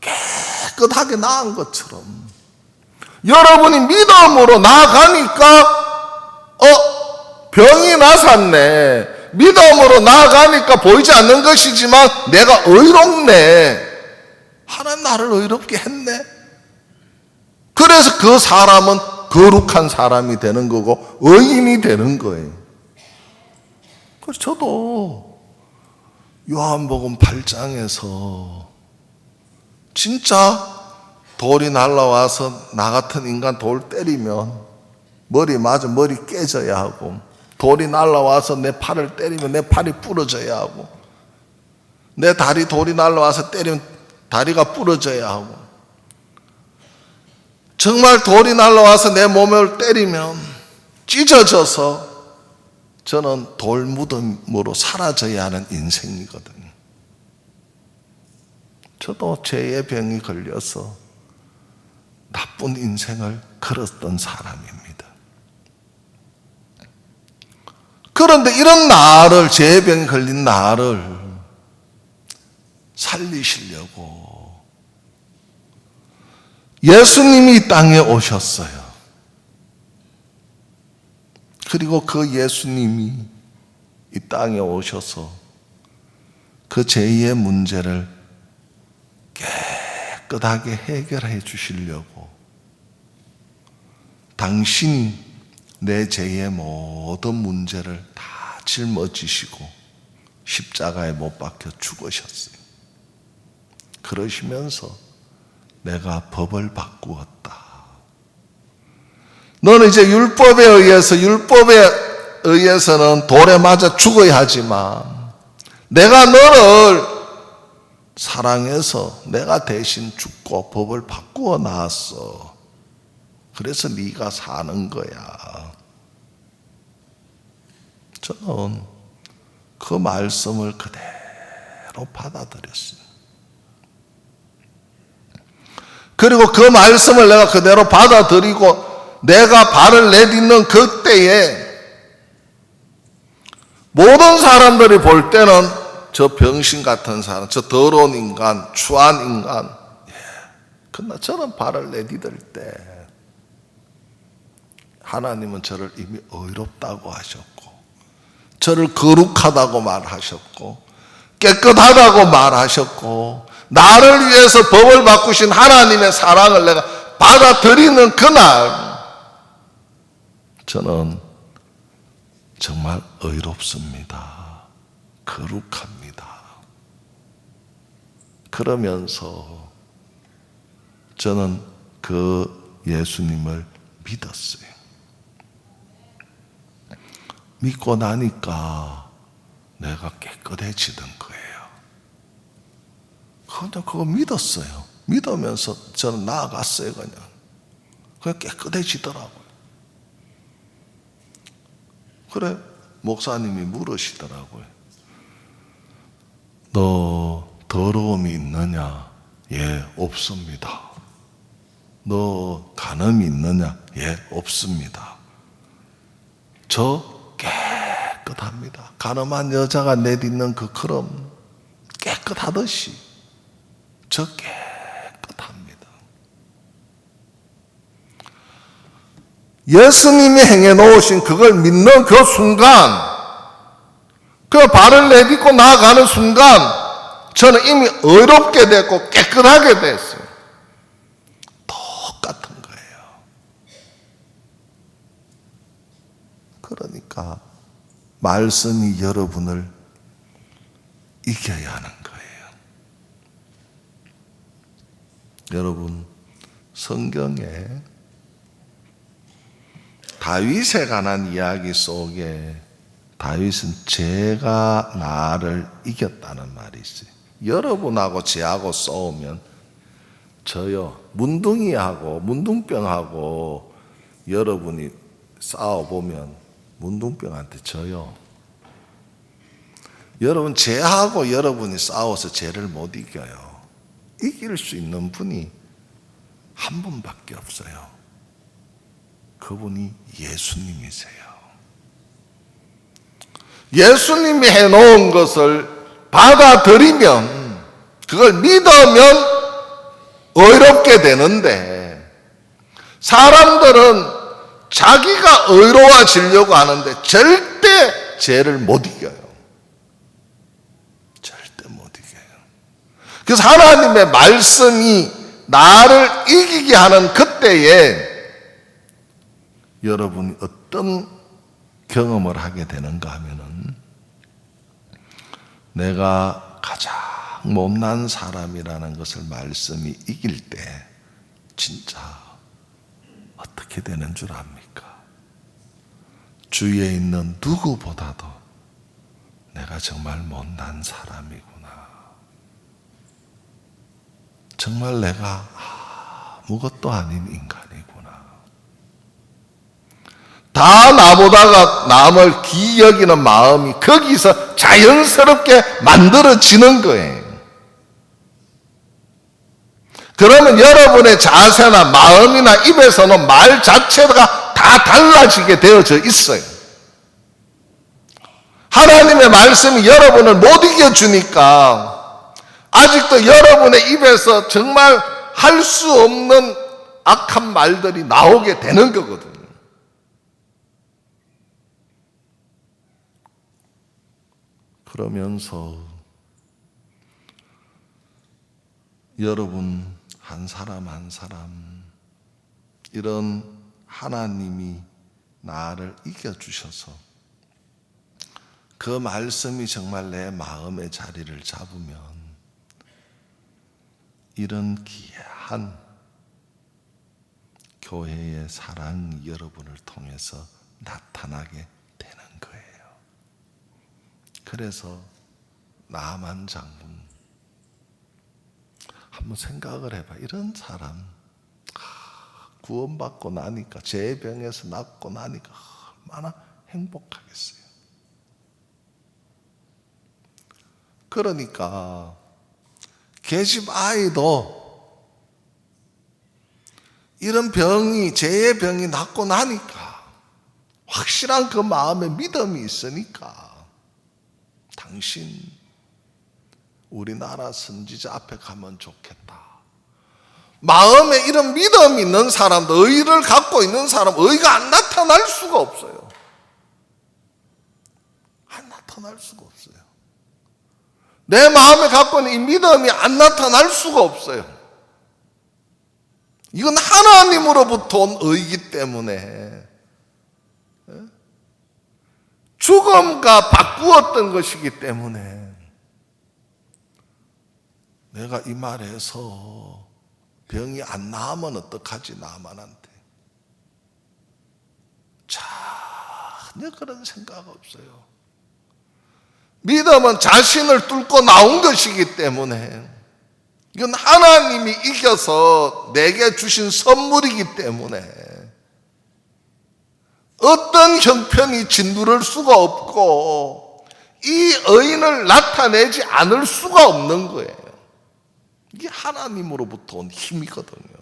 깨끗하게 나은 것처럼 여러분이 믿음으로 나아가니까 병이 나섰네. 믿음으로 나아가니까 보이지 않는 것이지만 내가 의롭네. 하나님 나를 의롭게 했네. 그래서 그 사람은 거룩한 사람이 되는 거고 의인이 되는 거예요. 그래서 저도 요한복음 8장에서 진짜 돌이 날라와서 나 같은 인간 돌 때리면 머리 맞아 머리 깨져야 하고, 돌이 날라와서 내 팔을 때리면 내 팔이 부러져야 하고, 내 다리 돌이 날라와서 때리면 다리가 부러져야 하고, 정말 돌이 날라와서 내 몸을 때리면 찢어져서 저는 돌무덤으로 사라져야 하는 인생이거든요. 저도 죄의 병이 걸려서 나쁜 인생을 걸었던 사람입니다. 그런데 이런 나를, 죄의 병이 걸린 나를 살리시려고 예수님이 이 땅에 오셨어요. 그리고 그 예수님이 이 땅에 오셔서 그 죄의 문제를 깨끗하게 해결해 주시려고 당신이 내 죄의 모든 문제를 다 짊어지시고 십자가에 못 박혀 죽으셨어요. 그러시면서 내가 법을 바꾸었다. 너는 이제 율법에 의해서는 돌에 맞아 죽어야 하지만 내가 너를 사랑해서 내가 대신 죽고 법을 바꾸어 놨어. 그래서 네가 사는 거야. 저는 그 말씀을 그대로 받아들였어요. 그리고 그 말씀을 내가 그대로 받아들이고 내가 발을 내딛는 그때에 모든 사람들이 볼 때는 저 병신 같은 사람, 저 더러운 인간, 추한 인간, 그러나 저는 발을 내디딜 때 하나님은 저를 이미 의롭다고 하셨고 저를 거룩하다고 말하셨고 깨끗하다고 말하셨고 나를 위해서 법을 바꾸신 하나님의 사랑을 내가 받아들이는 그날 저는 정말 의롭습니다. 거룩합니다. 그러면서 저는 그 예수님을 믿었어요. 믿고 나니까 내가 깨끗해지던 거예요. 그냥 그거 믿었어요. 믿으면서 저는 나아갔어요. 그냥 깨끗해지더라고요. 그래 목사님이 물으시더라고요. 너 더러움이 있느냐? 예, 없습니다. 너 간음이 있느냐? 예, 없습니다. 저 깨끗합니다. 간음한 여자가 내딛는 그 크럼 깨끗하듯이 저 깨끗합니다. 예수님이 행해 놓으신 그걸 믿는 그 순간, 그 발을 내딛고 나아가는 순간 저는 이미 의롭게 됐고 깨끗하게 됐어요. 똑같은 거예요. 그러니까 말씀이 여러분을 이겨야 하는 거예요. 여러분, 성경에 다윗에 관한 이야기 속에 다윗은 죄가 나를 이겼다는 말이 있어요. 여러분하고 죄하고 싸우면 저요, 문둥병하고 여러분이 싸워보면 문둥병한테 져요. 여러분, 죄하고 여러분이 싸워서 죄를 못 이겨요. 이길 수 있는 분이 한 분밖에 없어요. 그분이 예수님이세요. 예수님이 해놓은 것을 받아들이면, 그걸 믿으면 의롭게 되는데, 사람들은 자기가 의로워지려고 하는데 절대 죄를 못 이겨요. 절대 못 이겨요. 그래서 하나님의 말씀이 나를 이기게 하는 그때에 여러분이 어떤 경험을 하게 되는가 하면은, 내가 가장 못난 사람이라는 것을 말씀이 이길 때 진짜 어떻게 되는 줄 압니까? 주위에 있는 누구보다도 내가 정말 못난 사람이구나. 정말 내가 아무것도 아닌 인간이구나. 다 나보다가 남을 귀히 여기는 마음이 거기서 자연스럽게 만들어지는 거예요. 그러면 여러분의 자세나 마음이나 입에서는 말 자체가 다 달라지게 되어져 있어요. 하나님의 말씀이 여러분을 못 이겨주니까 아직도 여러분의 입에서 정말 할 수 없는 악한 말들이 나오게 되는 거거든요. 그러면서 여러분 한 사람 한 사람 이런 하나님이 나를 이겨주셔서 그 말씀이 정말 내 마음의 자리를 잡으면 이런 귀한 교회의 사랑이 여러분을 통해서 나타나게 되는 거예요. 그래서 나만 장군 한번 생각을 해봐. 이런 사람 구원받고 나니까 죄병에서 낫고 나니까 얼마나 행복하겠어요. 그러니까 계집 아이도 이런 병이 죄의 병이 낫고 나니까 확실한 그 마음에 믿음이 있으니까 당신 우리나라 선지자 앞에 가면 좋겠다. 마음에 이런 믿음이 있는 사람도 의를 갖고 있는 사람 의가 안 나타날 수가 없어요. 안 나타날 수가 없어요. 내 마음에 갖고 있는 이 믿음이 안 나타날 수가 없어요. 이건 하나님으로부터 온 의이기 때문에 죽음과 바꾸었던 것이기 때문에 내가 이 말에서 병이 안 나으면 어떡하지 나만한테 전혀 그런 생각 없어요. 믿음은 자신을 뚫고 나온 것이기 때문에 이건 하나님이 이겨서 내게 주신 선물이기 때문에 어떤 형편이 짓누를 수가 없고 이 의인을 나타내지 않을 수가 없는 거예요. 이게 하나님으로부터 온 힘이거든요.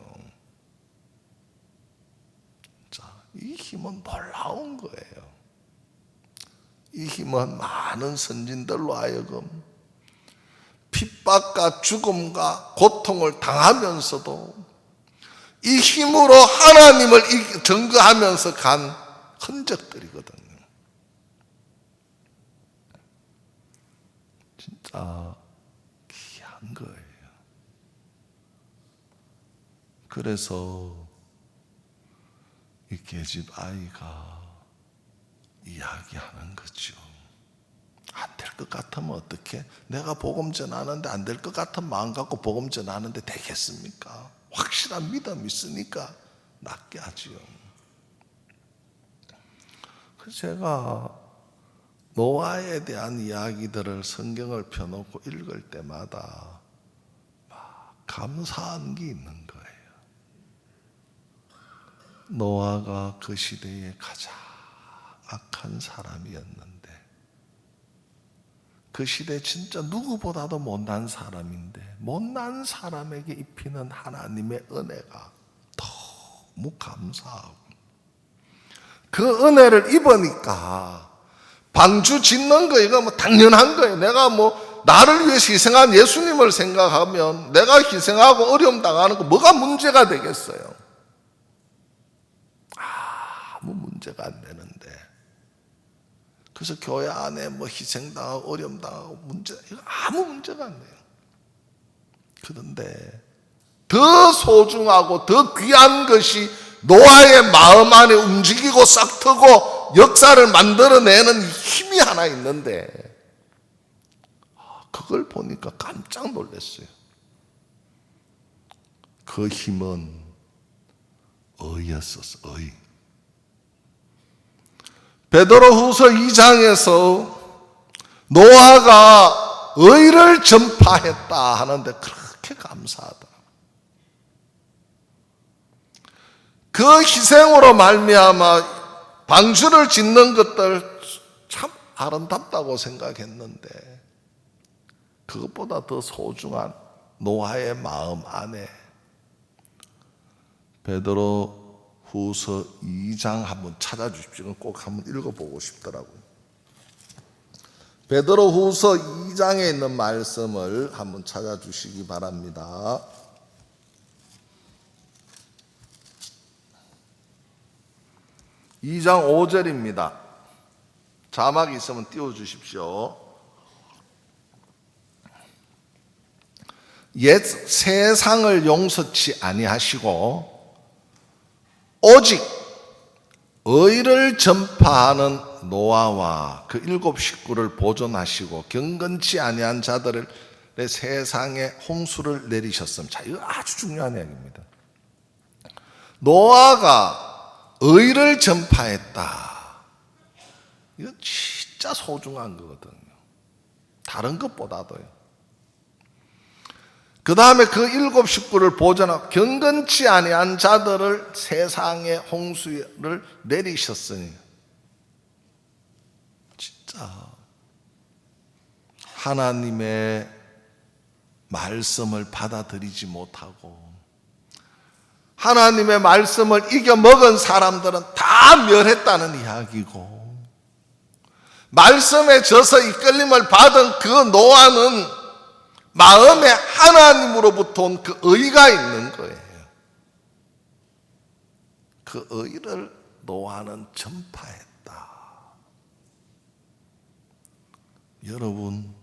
자, 이 힘은 놀라운 거예요. 이 힘은 많은 선진들로 하여금 핍박과 죽음과 고통을 당하면서도 이 힘으로 하나님을 증거하면서 간 흔적들이거든요. 진짜 귀한 거예요. 그래서 이 계집 아이가 이야기하는 거죠. 안 될 것 같으면 어떻게? 내가 복음 전하는데 안 될 것 같은 마음 갖고 복음 전하는데 되겠습니까? 확실한 믿음이 있으니까 낫게 하지요. 그래서 제가 노아에 대한 이야기들을 성경을 펴놓고 읽을 때마다 막 감사한 게 있는 거예요. 노아가 그 시대에 가장 악한 사람이었는데 그 시대에 진짜 누구보다도 못난 사람인데 못난 사람에게 입히는 하나님의 은혜가 너무 감사하고 그 은혜를 입으니까 방주 짓는 거 이거 뭐 당연한 거예요. 내가 뭐 나를 위해서 희생한 예수님을 생각하면 내가 희생하고 어려움 당하는 거 뭐가 문제가 되겠어요? 아무 문제가 안 되는데 그래서 교회 안에 뭐 희생당하고 어려움당하고 문제 이거 아무 문제가 안 돼요. 그런데 더 소중하고 더 귀한 것이 노아의 마음 안에 움직이고 싹트고 역사를 만들어내는 힘이 하나 있는데 그걸 보니까 깜짝 놀랐어요. 그 힘은 의였었어. 의. 베드로후서 2장에서 노아가 의를 전파했다 하는데 그렇게 감사하다. 그 희생으로 말미암아 방주를 짓는 것들 참 아름답다고 생각했는데 그것보다 더 소중한 노아의 마음 안에 베드로 후서 2장 한번 찾아주십시오. 꼭 한번 읽어보고 싶더라고요. 베드로 후서 2장에 있는 말씀을 한번 찾아주시기 바랍니다. (2장 5절입니다) 자막이 있으면 띄워주십시오. 옛 세상을 용서치 아니하시고 오직 의를 전파하는 노아와 그 7 식구를 보존하시고 경건치 아니한 자들을 세상에 홍수를 내리셨음. 자, 이거 아주 중요한 이야기입니다. 노아가 의를 전파했다. 이거 진짜 소중한 거거든요. 다른 것보다도요. 그 다음에 그 7 식구를 보존하고 경건치 아니한 자들을 세상에 홍수를 내리셨으니 진짜 하나님의 말씀을 받아들이지 못하고 하나님의 말씀을 이겨먹은 사람들은 다 멸했다는 이야기고, 말씀에 져서 이끌림을 받은 그 노아는 마음에 하나님으로부터 온 그 의가 있는 거예요. 그 의를 노아는 전파했다. 여러분,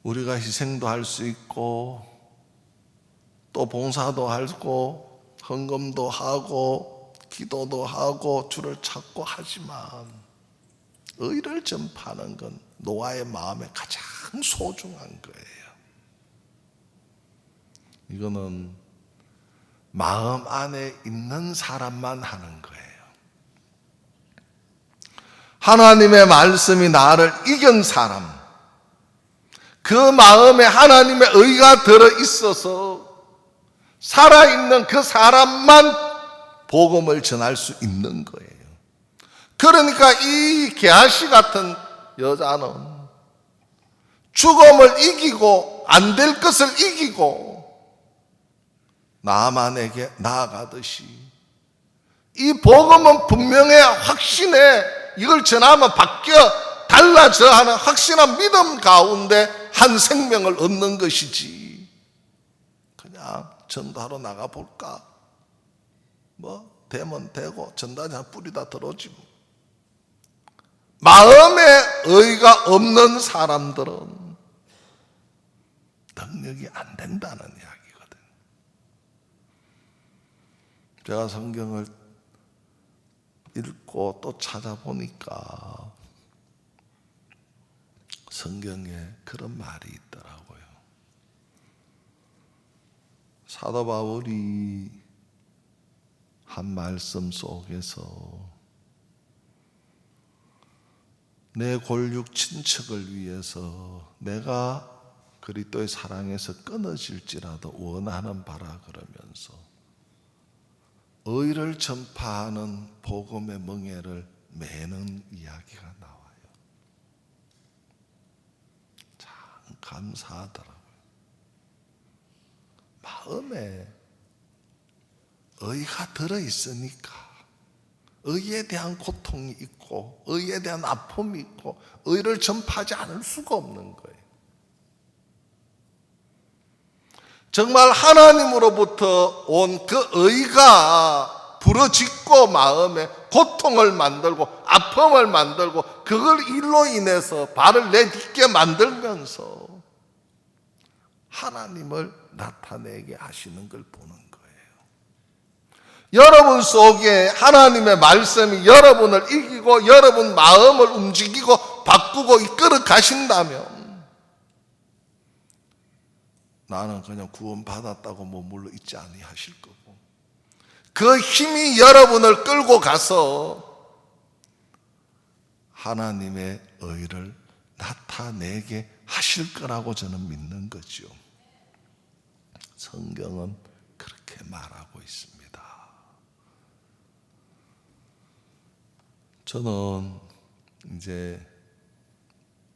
우리가 희생도 할 수 있고 또 봉사도 하고 헌금도 하고 기도도 하고 주를 찾고 하지만 의를 전파하는 건 노아의 마음에 가장 소중한 거예요. 이거는 마음 안에 있는 사람만 하는 거예요. 하나님의 말씀이 나를 이긴 사람, 그 마음에 하나님의 의가 들어있어서 살아있는 그 사람만 복음을 전할 수 있는 거예요. 그러니까 이 게하시 같은 여자는 죽음을 이기고 안 될 것을 이기고 나만에게 나아가듯이 이 복음은 분명해 확신해 이걸 전하면 바뀌어 달라져 하는 확신한 믿음 가운데 한 생명을 얻는 것이지 그냥 전도하러 나가볼까? 뭐 되면 되고 전단지 한 뿌리다 들어오지 뭐. 마음에 의가 없는 사람들은 능력이 안 된다는 이야기거든. 제가 성경을 읽고 또 찾아보니까 성경에 그런 말이 있더라고요. 사도 바울이 한 말씀 속에서 내 골육 친척을 위해서 내가 그리스도의 사랑에서 끊어질지라도 원하는 바라 그러면서 의를 전파하는 복음의 멍에를 매는 이야기가 나와요. 참 감사하더라고요. 마음에 의가 들어있으니까 의에 대한 고통이 있고 의에 대한 아픔이 있고 의를 전파하지 않을 수가 없는 거예요. 정말 하나님으로부터 온 그 의가 부러짓고 마음에 고통을 만들고 아픔을 만들고 그걸 일로 인해서 발을 내딛게 만들면서 하나님을 나타내게 하시는 걸 보는 거예요. 여러분 속에 하나님의 말씀이 여러분을 이기고 여러분 마음을 움직이고 바꾸고 이끌어 가신다면 나는 그냥 구원받았다고 머물러 있지 아니하실 거고 그 힘이 여러분을 끌고 가서 하나님의 의를 나타내게 하실 거라고 저는 믿는 거죠. 성경은 그렇게 말하고 있습니다. 저는 이제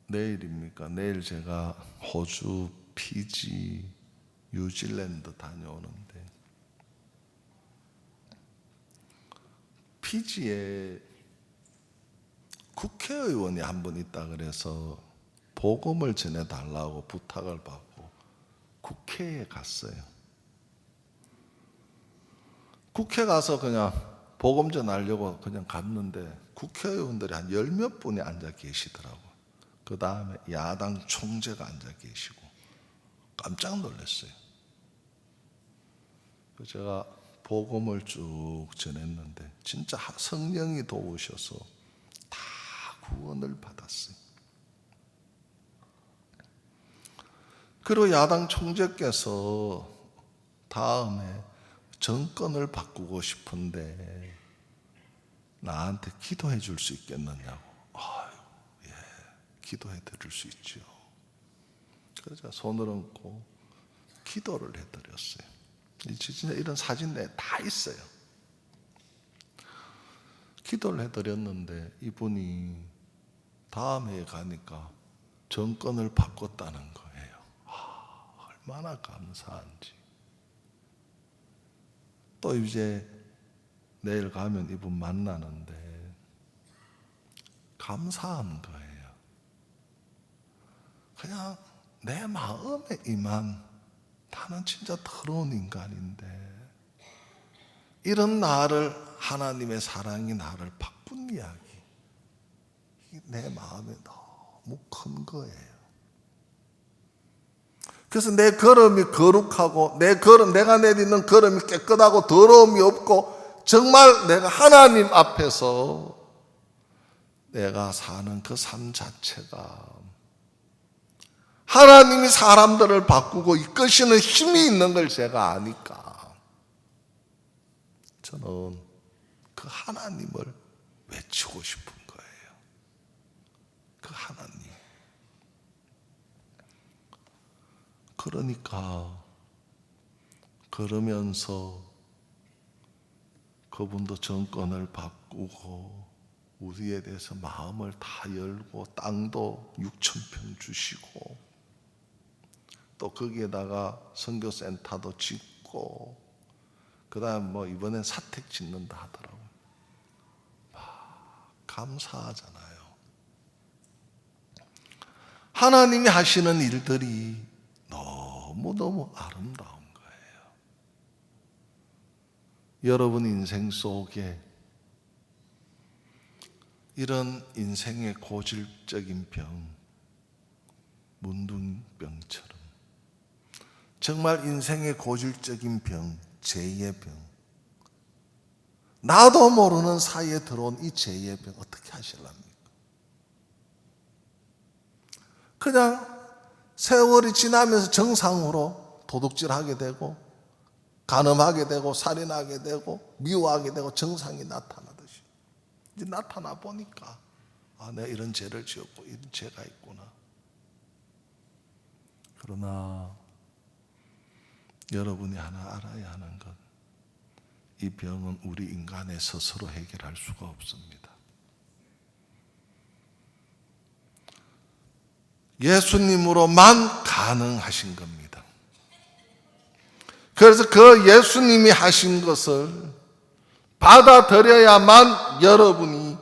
내일입니까? 내일 제가 호주, 피지, 뉴질랜드 다녀오는데 피지에 국회의원이 한 분 있다 그래서 복음을 전해달라고 부탁을 받고 국회에 갔어요. 국회 가서 그냥 복음 전하려고 그냥 갔는데 국회의원들이 한 10몇 분이 앉아 계시더라고요. 그 다음에 야당 총재가 앉아 계시고 깜짝 놀랐어요. 제가 복음을 쭉 전했는데 진짜 성령이 도우셔서 다 구원을 받았어요. 그리고 야당 총재께서 다음에 정권을 바꾸고 싶은데 나한테 기도해 줄 수 있겠느냐고. 아유, 예, 기도해 드릴 수 있죠. 그래서 제가 손을 얹고 기도를 해 드렸어요. 진짜 이런 사진 내에 다 있어요. 기도를 해 드렸는데 이분이 다음에 가니까 정권을 바꿨다는 거예요. 얼마나 감사한지. 또 이제 내일 가면 이분 만나는데 감사한 거예요. 그냥 내 마음에 임한, 나는 진짜 더러운 인간인데 이런 나를, 하나님의 사랑이 나를 바꾼 이야기, 내 마음에 너무 큰 거예요. 그래서 내 걸음이 거룩하고 내가 내딛는 걸음이 깨끗하고 더러움이 없고 정말 내가 하나님 앞에서 내가 사는 그 삶 자체가 하나님이 사람들을 바꾸고 이끄시는 힘이 있는 걸 제가 아니까 저는 그 하나님을 외치고 싶은 거예요. 그 하나님. 그러니까 그러면서 그분도 정권을 바꾸고 우리에 대해서 마음을 다 열고 땅도 6,000평 주시고 또 거기에다가 선교센터도 짓고 그다음 뭐 이번엔 사택 짓는다 하더라고요. 감사하잖아요. 하나님이 하시는 일들이 너무너무 아름다운 거예요. 여러분 인생 속에 이런 인생의 고질적인 병, 문둥병처럼 정말 인생의 고질적인 병, 죄의 병, 나도 모르는 사이에 들어온 이 죄의 병 어떻게 하실랍니까? 그냥 세월이 지나면서 정상으로 도둑질하게 되고 간음하게 되고 살인하게 되고 미워하게 되고 정상이 나타나듯이 이제 나타나 보니까 내가 이런 죄를 지었고 이런 죄가 있구나. 그러나 여러분이 하나 알아야 하는 건 이 병은 우리 인간의 스스로 해결할 수가 없습니다. 예수님으로만 가능하신 겁니다. 그래서 그 예수님이 하신 것을 받아들여야만 여러분이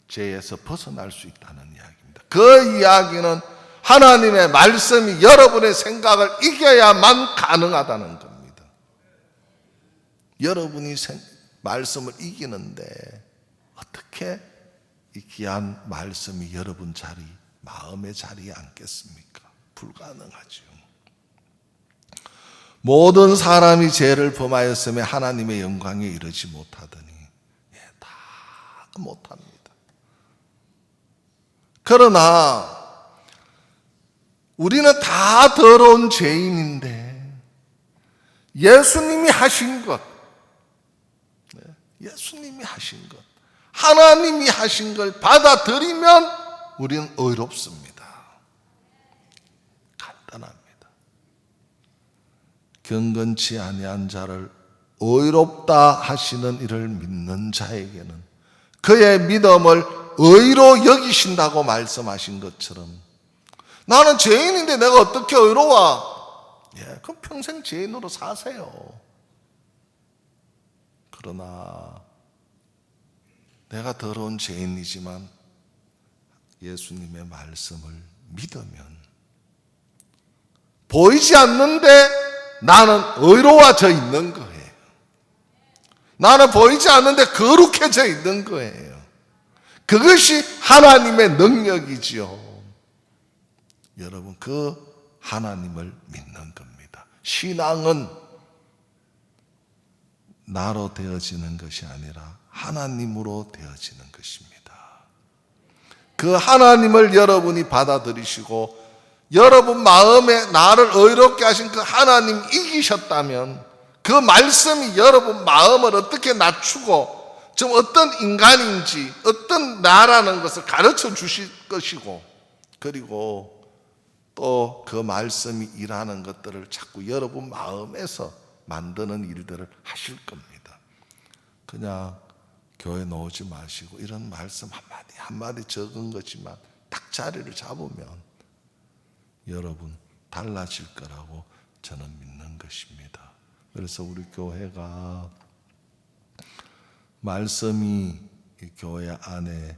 죄에서 벗어날 수 있다는 이야기입니다. 그 이야기는 하나님의 말씀이 여러분의 생각을 이겨야만 가능하다는 겁니다. 여러분이 말씀을 이기는데 어떻게 이 귀한 말씀이 여러분 자리, 마음의 자리에 앉겠습니까? 불가능하죠. 모든 사람이 죄를 범하였으며 하나님의 영광에 이르지 못하더니 다 못합니다. 그러나 우리는 다 더러운 죄인인데 예수님이 하신 것, 예수님이 하신 것, 하나님이 하신 걸 받아들이면 우리는 의롭습니다. 간단합니다. 경건치 아니한 자를 의롭다 하시는 이를 믿는 자에게는 그의 믿음을 의로 여기신다고 말씀하신 것처럼 나는 죄인인데 내가 어떻게 의로워? 예, 그럼 평생 죄인으로 사세요. 그러나 내가 더러운 죄인이지만 예수님의 말씀을 믿으면 보이지 않는데 나는 의로워져 있는 거예요. 나는 보이지 않는데 거룩해져 있는 거예요. 그것이 하나님의 능력이지요. 여러분, 그 하나님을 믿는 겁니다. 신앙은 나로 되어지는 것이 아니라 하나님으로 되어지는 것입니다. 그 하나님을 여러분이 받아들이시고 여러분 마음에 나를 의롭게 하신 그 하나님 이기셨다면 그 말씀이 여러분 마음을 어떻게 낮추고 좀 어떤 인간인지 어떤 나라는 것을 가르쳐 주실 것이고, 그리고 또 그 말씀이 일하는 것들을 자꾸 여러분 마음에서 만드는 일들을 하실 겁니다. 그냥 교회 나오지 마시고 이런 말씀 한마디 한마디 적은 거지만 딱 자리를 잡으면 여러분 달라질 거라고 저는 믿는 것입니다. 그래서 우리 교회가 말씀이 이 교회 안에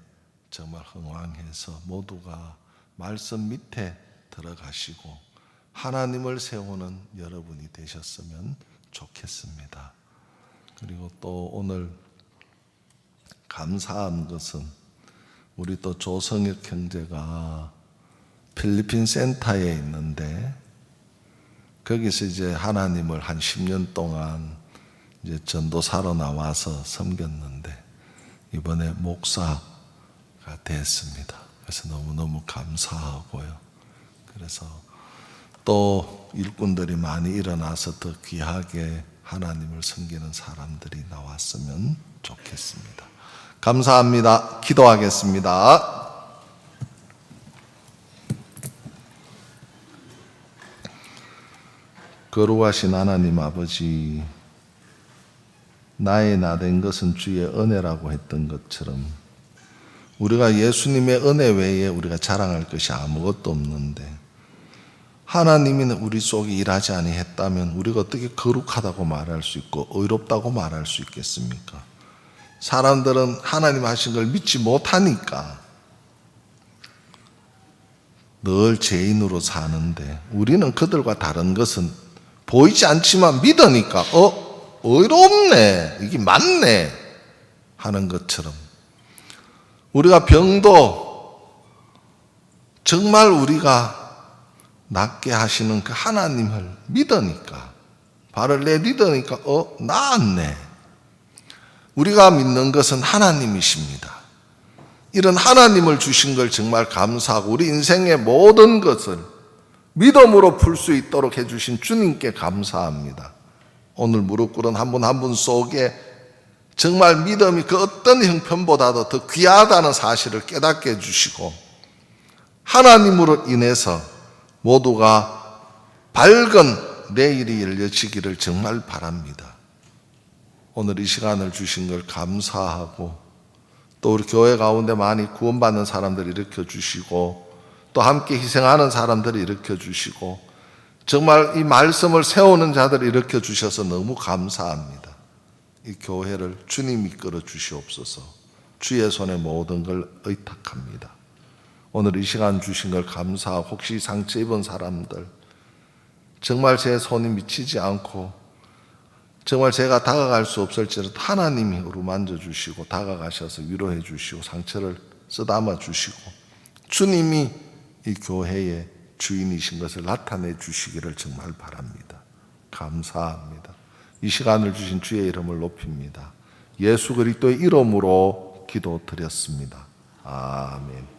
정말 흥왕해서 모두가 말씀 밑에 들어가시고 하나님을 세우는 여러분이 되셨으면 좋겠습니다. 그리고 또 오늘 감사한 것은 우리 또 조성혁 형제가 필리핀 센터에 있는데 거기서 이제 하나님을 한 10년 동안 이제 전도사로 나와서 섬겼는데 이번에 목사가 됐습니다. 그래서 너무너무 감사하고요. 그래서 또 일꾼들이 많이 일어나서 더 귀하게 하나님을 섬기는 사람들이 나왔으면 좋겠습니다. 감사합니다. 기도하겠습니다. 거룩하신 하나님 아버지, 나의 나 된 것은 주의 은혜라고 했던 것처럼 우리가 예수님의 은혜 외에 우리가 자랑할 것이 아무것도 없는데 하나님이 우리 속에 일하지 아니했다면 우리가 어떻게 거룩하다고 말할 수 있고 의롭다고 말할 수 있겠습니까? 사람들은 하나님 하신 걸 믿지 못하니까 늘 죄인으로 사는데 우리는 그들과 다른 것은 보이지 않지만 믿으니까 의롭네, 이게 맞네 하는 것처럼 우리가 병도 정말 우리가 낫게 하시는 그 하나님을 믿으니까 발을 내딛으니까 나았네. 우리가 믿는 것은 하나님이십니다. 이런 하나님을 주신 걸 정말 감사하고 우리 인생의 모든 것을 믿음으로 풀 수 있도록 해주신 주님께 감사합니다. 오늘 무릎 꿇은 한 분 한 분 속에 정말 믿음이 그 어떤 형편보다도 더 귀하다는 사실을 깨닫게 해주시고 하나님으로 인해서 모두가 밝은 내일이 열려지기를 정말 바랍니다. 오늘 이 시간을 주신 걸 감사하고 또 우리 교회 가운데 많이 구원받는 사람들 일으켜주시고 또 함께 희생하는 사람들을 일으켜주시고 정말 이 말씀을 세우는 자들을 일으켜주셔서 너무 감사합니다. 이 교회를 주님 이끌어 주시옵소서. 주의 손에 모든 걸 의탁합니다. 오늘 이 시간 주신 걸 감사하고 혹시 상처 입은 사람들 정말 제 손이 미치지 않고 정말 제가 다가갈 수 없을지라도 하나님이 어루만져 주시고 다가가셔서 위로해 주시고 상처를 쓰다마 주시고 주님이 이 교회의 주인이신 것을 나타내 주시기를 정말 바랍니다. 감사합니다. 이 시간을 주신 주의 이름을 높입니다. 예수 그리스도의 이름으로 기도드렸습니다. 아멘.